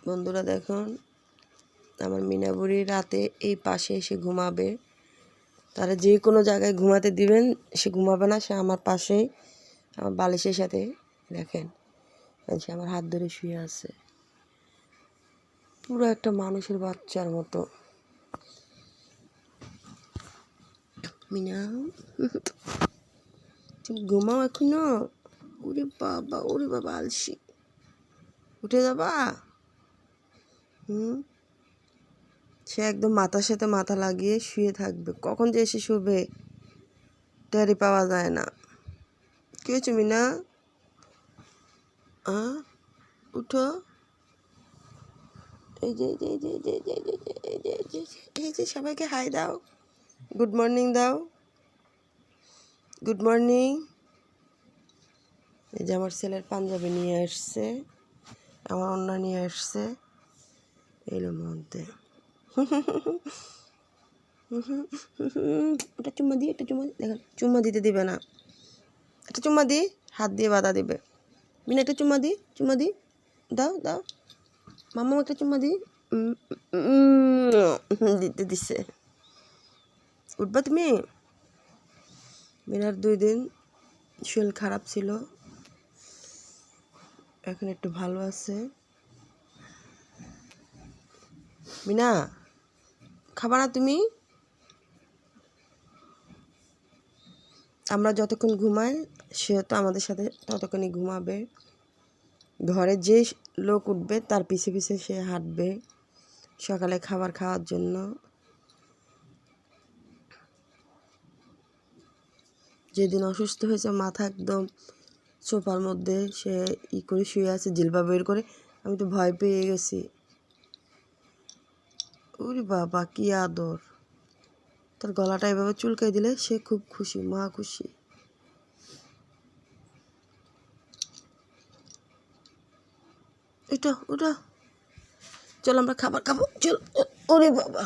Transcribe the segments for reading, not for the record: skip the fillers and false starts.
বন্ধুরা দেখুন, আমার মিনা বুড়ি রাতে এই পাশে এসে ঘুমাবে। তারা যে কোনো জায়গায় ঘুমাতে দিবেন, সে ঘুমাবে না, সে আমার পাশেই আমার বালিশের সাথে। দেখেন, সে আমার হাত ধরে শুয়ে আছে, পুরো একটা মানুষের বাচ্চার মতো। মিনা, তুমি ঘুমাও এখনো? ওরে বাবা আলসি, উঠে যাবা? সে একদম মাথার সাথে মাথা লাগিয়ে শুয়ে থাকবে, কখন যে এসে শুবে টেরই পাওয়া যায় না। কি হয়েছে মিনা? উঠো। এই যে এই যে সবাইকে হাই দাও, গুড মর্নিং দাও, গুড মর্নিং। এই যে আমার ছেলের পাঞ্জাবি নিয়ে আসছে, আমার অন্য নিয়ে আসছে এর মধ্যে। ওটা চুম্মা দিই, একটা চুম্মা দেখেন, চুম্মা দিতে দিবে না। একটা চুম্মা দিই, হাত দিয়ে বাধা দিবে। মিনা একটা চুম্মা দিই, দাও দাও, মাম্মা একটা চুম্মা দিই। দিতে দিছে। উঠবা তুমি? মিনার 2 দিন শরীর খারাপ ছিল, এখন একটু ভালো আছে। মিনা, খাবা না তুমি? আমরা যতক্ষণ ঘুমাই সে তো আমাদের সাথে ততক্ষণই ঘুমাবে। ঘরে যে লোক উঠবে তার পিছে পিছে সে হাঁটবে সকালে খাবার খাওয়ার জন্য। যেদিন অসুস্থ হয়েছে, মাথা একদম সোফার মধ্যে সে করে শুয়ে আছে, জিলবা বের করে। আমি তো ভয় পেয়ে গেছি। ওরে বাবা, কি আদর! তার গলাটা এভাবে চুলকাই দিলে সে খুব খুশি, মা খুশি। এটা ওটা, চলো আমরা খাবার খাবো, চল। ওরে বাবা,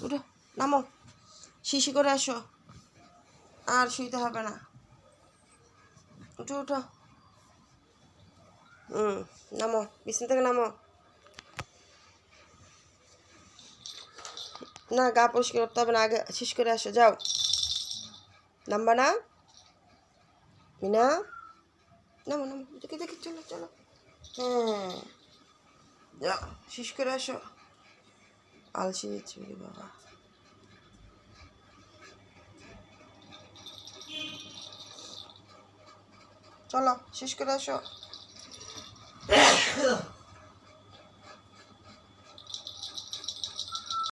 ওটা নামো, শিশি করে আসো, আর শুইতে হবে না। ওঠো, নামো, বিছানা থেকে নামো। না, গা পরিষ্কার করতে হবে না, আগে শেষ করে আসো, যাও। নামবা না মিনা? নামো, দেখি, চলো। হ্যাঁ, যাও, শেষ করে আসো। আলসি হয়েছে বাবা। চলো, শেষ করে আসো।